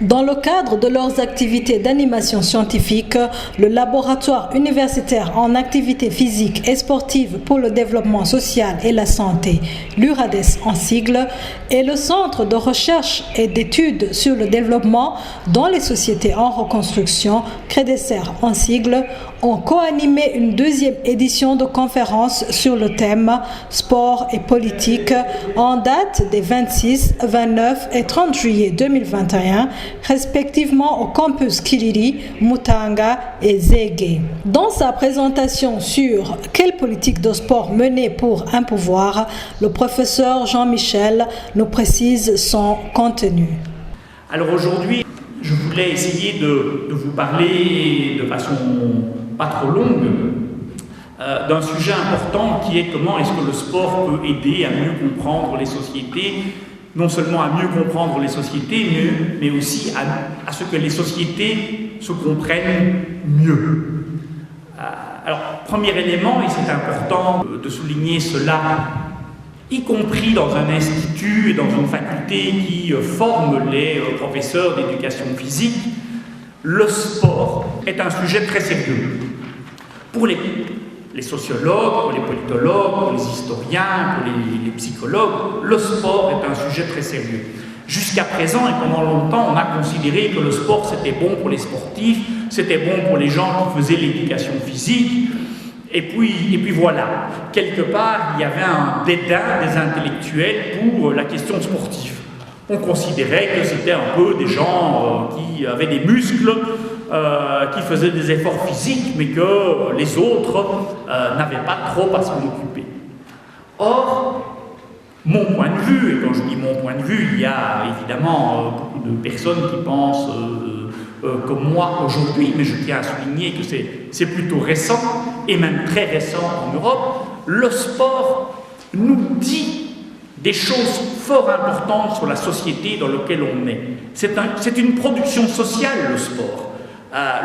Dans le cadre de leurs activités d'animation scientifique, le laboratoire universitaire en activités physiques et sportives pour le développement social et la santé, l'URADES en sigle, et le Centre de recherche et d'études sur le développement dans les sociétés en reconstruction, CREDESER en sigle, ont co-animé une deuxième édition de conférence sur le thème Sport et politique en date des 26, 29 et 30 juillet 2021, respectivement au campus Kiriri, Mutanga et Zege. Dans sa présentation sur quelle politique de sport mener pour un pouvoir, le professeur Jean-Michel nous précise son contenu. Alors aujourd'hui, je voulais essayer de vous parler de façon pas trop longue d'un sujet important qui est comment est-ce que le sport peut aider à mieux comprendre les sociétés, non seulement à mieux comprendre les sociétés, mais aussi à ce que les sociétés se comprennent mieux. Alors, premier élément, et c'est important de souligner cela, y compris dans un institut et dans une faculté qui forme les professeurs d'éducation physique, le sport est un sujet très sérieux. Pour les sociologues, pour les politologues, pour les historiens, pour les psychologues, le sport est un sujet très sérieux. Jusqu'à présent et pendant longtemps, on a considéré que le sport c'était bon pour les sportifs, c'était bon pour les gens qui faisaient l'éducation physique, et puis voilà, quelque part il y avait un dédain des intellectuels pour la question sportive. On considérait que c'était un peu des gens qui avaient des muscles, qui faisaient des efforts physiques, mais que les autres n'avaient pas trop à s'en occuper. Or, mon point de vue, et quand je dis mon point de vue, il y a évidemment beaucoup de personnes qui pensent comme moi aujourd'hui, mais je tiens à souligner que c'est plutôt récent, et même très récent en Europe, le sport nous dit des choses fort importantes sur la société dans laquelle on est. C'est une production sociale, le sport.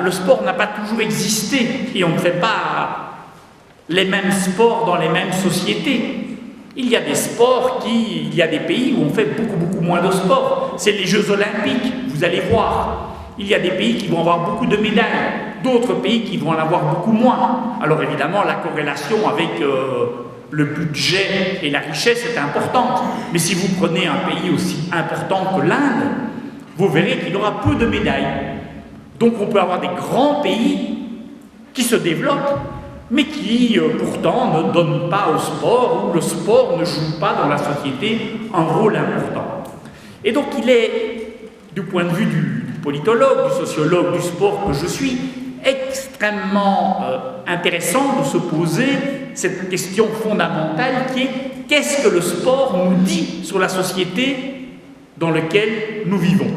Le sport n'a pas toujours existé et on ne fait pas les mêmes sports dans les mêmes sociétés. Il y a des sports il y a des pays où on fait beaucoup moins de sport. C'est les Jeux Olympiques, vous allez voir. Il y a des pays qui vont avoir beaucoup de médailles, d'autres pays qui vont en avoir beaucoup moins. Alors évidemment, la corrélation avec le budget et la richesse est importante. Mais si vous prenez un pays aussi important que l'Inde, vous verrez qu'il aura peu de médailles. Donc on peut avoir des grands pays qui se développent, mais qui pourtant ne donnent pas au sport, ou le sport ne joue pas dans la société un rôle important. Et donc il est, du point de vue du politologue, du sociologue du sport que je suis, extrêmement intéressant de se poser cette question fondamentale qui est qu'est-ce que le sport nous dit sur la société dans laquelle nous vivons.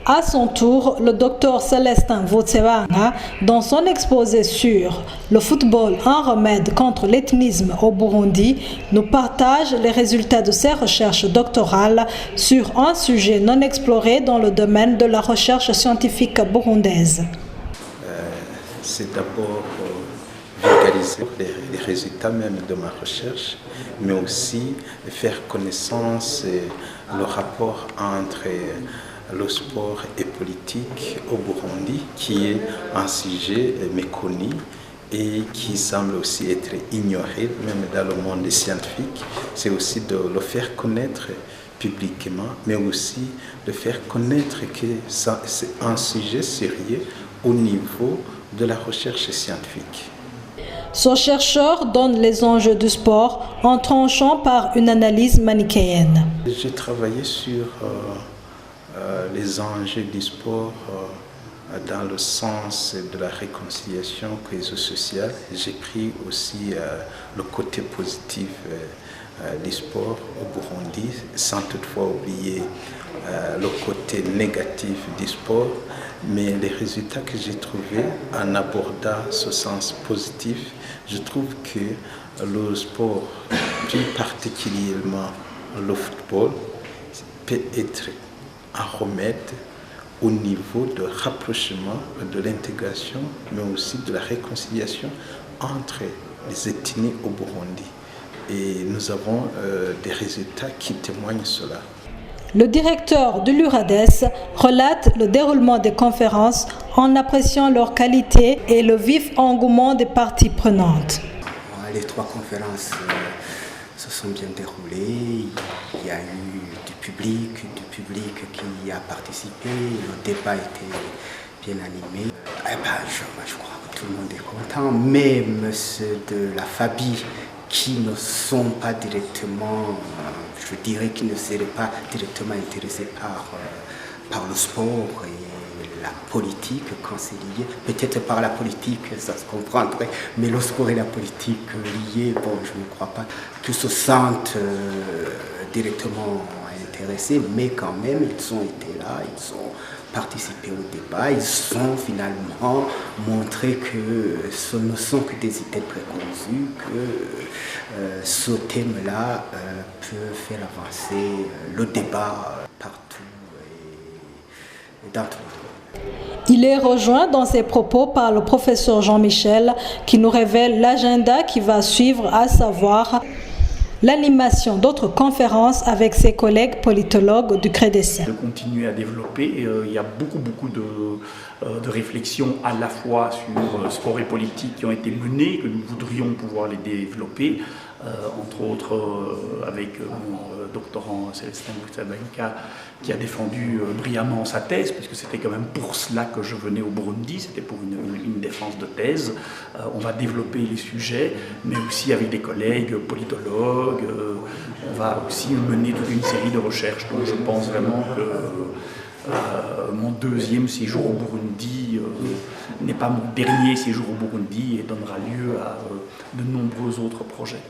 À son tour, le docteur Célestin Votsevanga, dans son exposé sur le football, un remède contre l'ethnisme au Burundi, nous partage les résultats de ses recherches doctorales sur un sujet non exploré dans le domaine de la recherche scientifique burundaise. C'est d'abord vulgariser les résultats même de ma recherche, mais aussi faire connaissance le rapport entre le sport et politique au Burundi, qui est un sujet méconnu et qui semble aussi être ignoré, même dans le monde scientifique. C'est aussi de le faire connaître publiquement, mais aussi de faire connaître que c'est un sujet sérieux au niveau de la recherche scientifique. Ce chercheur donne les enjeux du sport en tranchant par une analyse manichéenne. J'ai travaillé sur les enjeux du sport dans le sens de la réconciliation sociale. J'ai pris aussi le côté positif du sport au Burundi, sans toutefois oublier le côté négatif du sport. Mais les résultats que j'ai trouvés en abordant ce sens positif, je trouve que le sport, plus particulièrement le football, peut être un remède au niveau de rapprochement, de l'intégration, mais aussi de la réconciliation entre les ethnies au Burundi. Et nous avons des résultats qui témoignent cela. Le directeur de l'URADES relate le déroulement des conférences en appréciant leur qualité et le vif engouement des parties prenantes. Les 3 conférences se sont bien déroulées. Il y a eu du public qui a participé. Le débat était bien animé. Je crois que tout le monde est content. Même ceux de la FABI qui ne sont pas directement, je dirais qu'ils ne seraient pas directement intéressés par le sport et la politique quand c'est lié. Peut-être par la politique, ça se comprendrait, mais le sport et la politique liés, bon, je ne crois pas qu'ils se sentent directement intéressés, mais quand même, ils ont été là, ils ont participé au débat, ils ont finalement montré que ce ne sont que des idées préconçues, que ce thème-là peut faire avancer le débat partout et dans tout le monde. Il est rejoint dans ses propos par le professeur Jean-Michel qui nous révèle l'agenda qui va suivre, à savoir l'animation d'autres conférences avec ses collègues politologues du CREDES. De continuer à développer, il y a beaucoup de réflexions à la fois sur sport et politique qui ont été menées, que nous voudrions pouvoir les développer, entre autres avec mon doctorant Célestin Boutsabenka qui a défendu brillamment sa thèse, puisque c'était quand même pour cela que je venais au Burundi, c'était pour une défense de thèse. On va développer les sujets, mais aussi avec des collègues politologues. On va aussi mener toute une série de recherches. Donc je pense vraiment que mon 2e séjour au Burundi n'est pas mon dernier séjour au Burundi et donnera lieu à de nombreux autres projets.